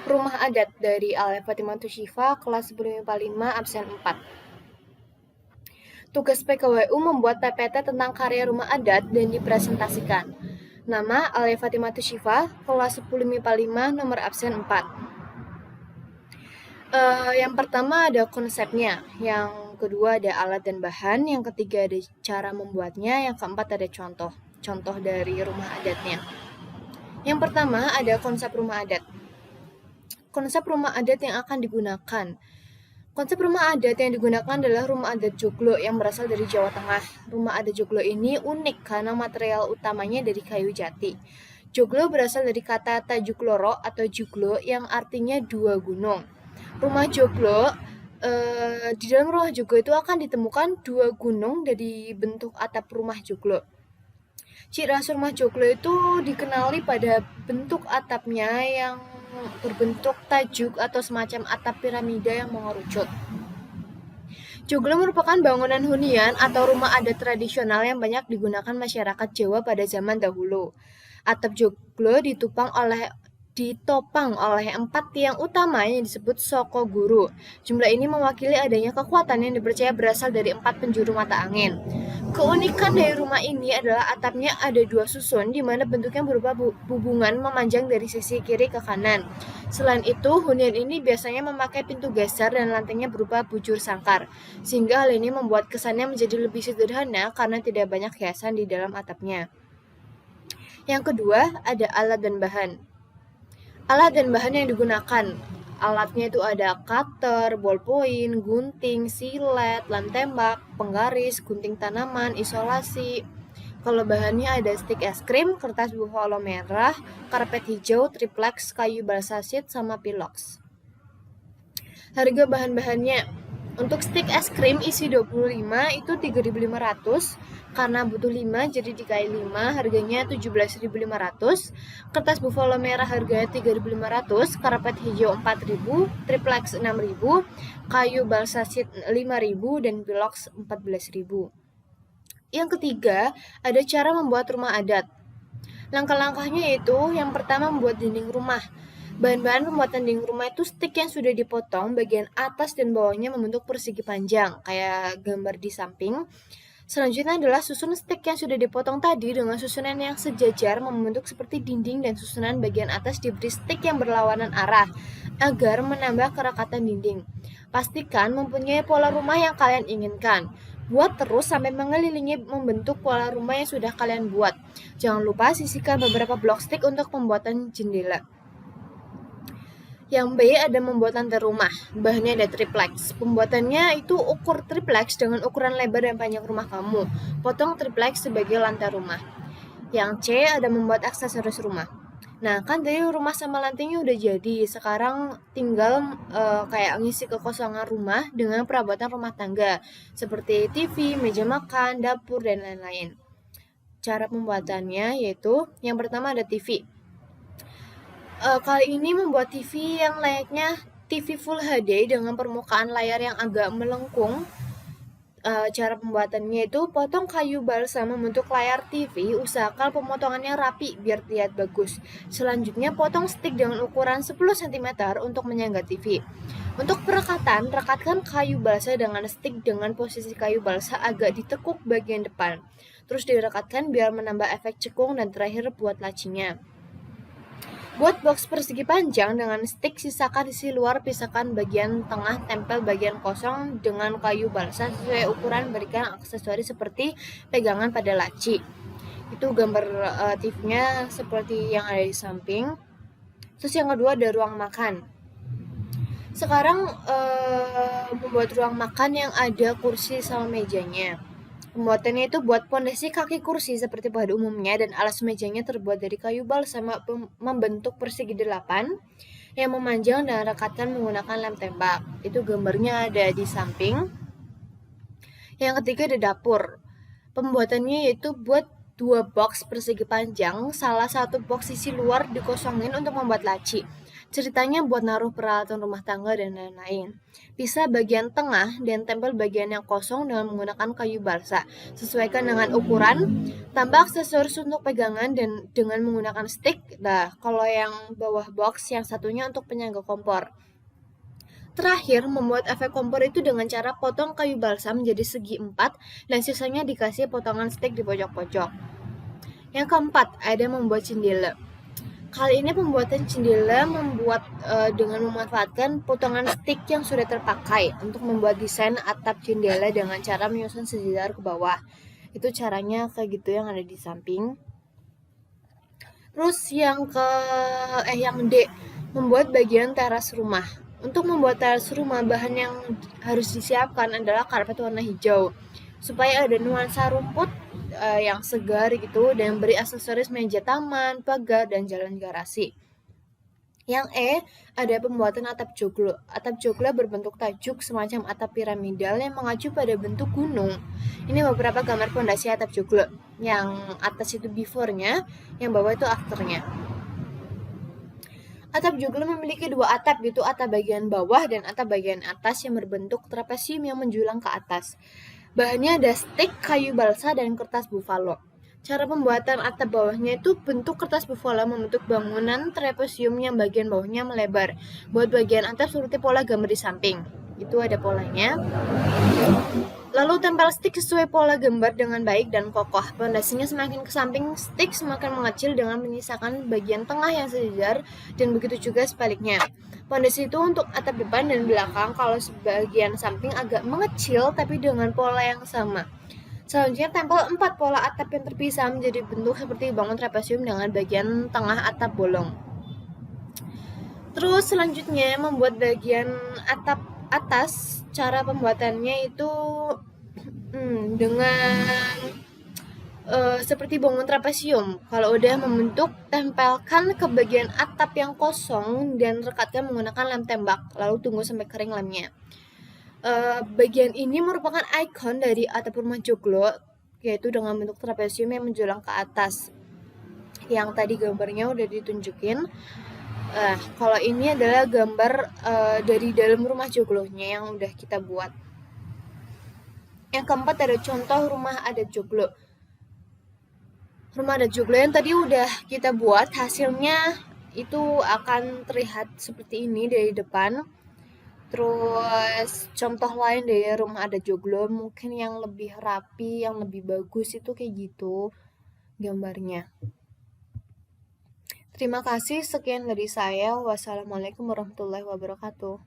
Rumah Adat dari Alef Fatimah Syifa, kelas 10 IPA 5, absen 4. Tugas PKWU membuat PPT tentang karya rumah adat dan dipresentasikan. Nama Alef Fatimah Syifa, kelas 10 IPA 5, nomor absen 4. Yang pertama ada konsepnya, yang kedua ada alat dan bahan, yang ketiga ada cara membuatnya, yang keempat ada contoh dari rumah adatnya. Yang pertama ada konsep rumah adat. Konsep rumah adat yang akan digunakan. Konsep rumah adat yang digunakan adalah rumah adat joglo yang berasal dari Jawa Tengah. Rumah adat joglo ini unik karena material utamanya dari kayu jati. Joglo berasal dari kata tajukloro atau juglo yang artinya dua gunung. Rumah joglo di dalam rumah joglo itu akan ditemukan dua gunung dari bentuk atap rumah joglo. Ciri khas rumah joglo itu dikenali pada bentuk atapnya yang berbentuk tajuk atau semacam atap piramida yang mengerucut. Joglo merupakan bangunan hunian atau rumah adat tradisional yang banyak digunakan masyarakat Jawa pada zaman dahulu. Atap joglo ditopang oleh 4 tiang utama yang disebut soko guru. Jumlah ini mewakili adanya kekuatan yang dipercaya berasal dari 4 penjuru mata angin. Keunikan dari rumah ini adalah atapnya ada 2 susun di mana bentuknya berupa hubungan memanjang dari sisi kiri ke kanan. Selain itu, hunian ini biasanya memakai pintu geser dan lantainya berupa bujur sangkar, sehingga hal ini membuat kesannya menjadi lebih sederhana karena tidak banyak hiasan di dalam atapnya. Yang kedua, ada alat dan bahan. Alat dan bahan yang digunakan. Alatnya itu ada cutter, ballpoint, gunting, silet, lem tembak, penggaris, gunting tanaman, isolasi. Kalau bahannya ada stik es krim, kertas buffalo merah, karpet hijau, triplex, kayu balsa sheet, sama pilox. Harga bahan-bahannya. Untuk stik es krim isi 25 itu 3.500, karena butuh 5 jadi dikali 5 harganya 17.500. Kertas buffalo merah harganya 3.500, karpet hijau 4.000, triplex 6.000, kayu balsa sheet 5.000 dan pilox 14.000. Yang ketiga, ada cara membuat rumah adat. Langkah-langkahnya yaitu yang pertama membuat dinding rumah. Bahan-bahan pembuatan dinding rumah itu stik yang sudah dipotong, bagian atas dan bawahnya membentuk persegi panjang, kayak gambar di samping. Selanjutnya adalah susun stik yang sudah dipotong tadi dengan susunan yang sejajar membentuk seperti dinding dan susunan bagian atas diberi stik yang berlawanan arah agar menambah kerekatan dinding. Pastikan mempunyai pola rumah yang kalian inginkan. Buat terus sampai mengelilingi membentuk pola rumah yang sudah kalian buat. Jangan lupa sisihkan beberapa blok stik untuk pembuatan jendela. Yang B ada membuat lantai rumah. Bahannya ada triplex. Pembuatannya itu ukur triplex dengan ukuran lebar dan panjang rumah kamu. Potong triplex sebagai lantai rumah. Yang C ada membuat aksesoris rumah. Nah, kan tadi rumah sama lantainya udah jadi. Sekarang tinggal kayak ngisi kekosongan rumah dengan perabotan rumah tangga. Seperti TV, meja makan, dapur, dan lain-lain. Cara pembuatannya yaitu yang pertama ada TV. Kali ini membuat TV yang layaknya TV Full HD dengan permukaan layar yang agak melengkung. Cara pembuatannya itu potong kayu balsa membentuk layar TV, usahakan pemotongannya rapi biar terlihat bagus. Selanjutnya potong stik dengan ukuran 10 cm untuk menyangga TV. Untuk perekatan, rekatkan kayu balsa dengan stik dengan posisi kayu balsa agak ditekuk bagian depan. Terus direkatkan biar menambah efek cekung dan terakhir buat lacinya. Buat box persegi panjang dengan stik, sisakan sisi luar, pisahkan bagian tengah, tempel bagian kosong dengan kayu balsa sesuai ukuran, berikan aksesoris seperti pegangan pada laci. Itu gambar TV-nya seperti yang ada di samping. Terus yang kedua ada ruang makan. Sekarang membuat ruang makan yang ada kursi sama mejanya. Pembuatannya itu buat pondasi kaki kursi seperti pada umumnya dan alas mejanya terbuat dari kayu balsa membentuk persegi 8 yang memanjang dan rekatkan menggunakan lem tembak. Itu gambarnya ada di samping. Yang ketiga ada dapur. Pembuatannya yaitu buat 2 box persegi panjang, salah satu box sisi luar dikosongin untuk membuat laci. Ceritanya buat naruh peralatan rumah tangga dan lain-lain. Pisah bagian tengah dan tempel bagian yang kosong dengan menggunakan kayu balsa. Sesuaikan dengan ukuran, tambah aksesoris untuk pegangan dan dengan menggunakan stick. Nah, kalau yang bawah box, yang satunya untuk penyangga kompor. Terakhir, membuat efek kompor itu dengan cara potong kayu balsa menjadi segi 4 dan sisanya dikasih potongan stick di pojok-pojok. Yang keempat, ada membuat jendela. Kali ini pembuatan jendela dengan memanfaatkan potongan stick yang sudah terpakai untuk membuat desain atap jendela dengan cara menyusun sejajar ke bawah. Itu caranya kayak gitu yang ada di samping. Terus yang D, membuat bagian teras rumah. Untuk membuat teras rumah, bahan yang harus disiapkan adalah karpet warna hijau supaya ada nuansa rumput yang segar gitu, dan beri aksesoris meja taman, pagar, dan jalan garasi. Yang E, ada pembuatan atap joglo. Atap joglo berbentuk tajuk semacam atap piramidal yang mengacu pada bentuk gunung. Ini beberapa gambar fondasi atap joglo. Yang atas itu before-nya, yang bawah itu after-nya. Atap joglo memiliki dua atap, yaitu atap bagian bawah dan atap bagian atas yang berbentuk trapesium yang menjulang ke atas. Bahannya ada stick, kayu balsa, dan kertas buffalo. Cara pembuatan atap bawahnya itu bentuk kertas buffalo membentuk bangunan trapesium yang bagian bawahnya melebar. Buat bagian atas seperti pola gambar di samping. Itu ada polanya. Lalu tempel stick sesuai pola gambar dengan baik dan kokoh. Pondasinya semakin ke samping, stick semakin mengecil dengan menyisakan bagian tengah yang sejajar, dan begitu juga sebaliknya. Pondasi itu untuk atap depan dan belakang, kalau sebagian samping agak mengecil tapi dengan pola yang sama. Selanjutnya tempel 4 pola atap yang terpisah menjadi bentuk seperti bangun trapesium dengan bagian tengah atap bolong. Terus selanjutnya membuat bagian atap atas, cara pembuatannya itu dengan seperti bangun trapesium. Kalau udah membentuk, tempelkan ke bagian atap yang kosong dan rekatkan menggunakan lem tembak, lalu tunggu sampai kering lemnya. Bagian ini merupakan ikon dari atap rumah joglo, yaitu dengan bentuk trapesium yang menjulang ke atas. Yang tadi gambarnya udah ditunjukin. Kalau ini adalah gambar dari dalam rumah joglonya yang udah kita buat. Yang keempat ada contoh rumah adat joglo. Rumah adat joglo yang tadi udah kita buat, hasilnya itu akan terlihat seperti ini dari depan. Terus contoh lain dari rumah adat joglo mungkin yang lebih rapi, yang lebih bagus itu kayak gitu gambarnya. Terima kasih, sekian dari saya. Wassalamualaikum warahmatullahi wabarakatuh.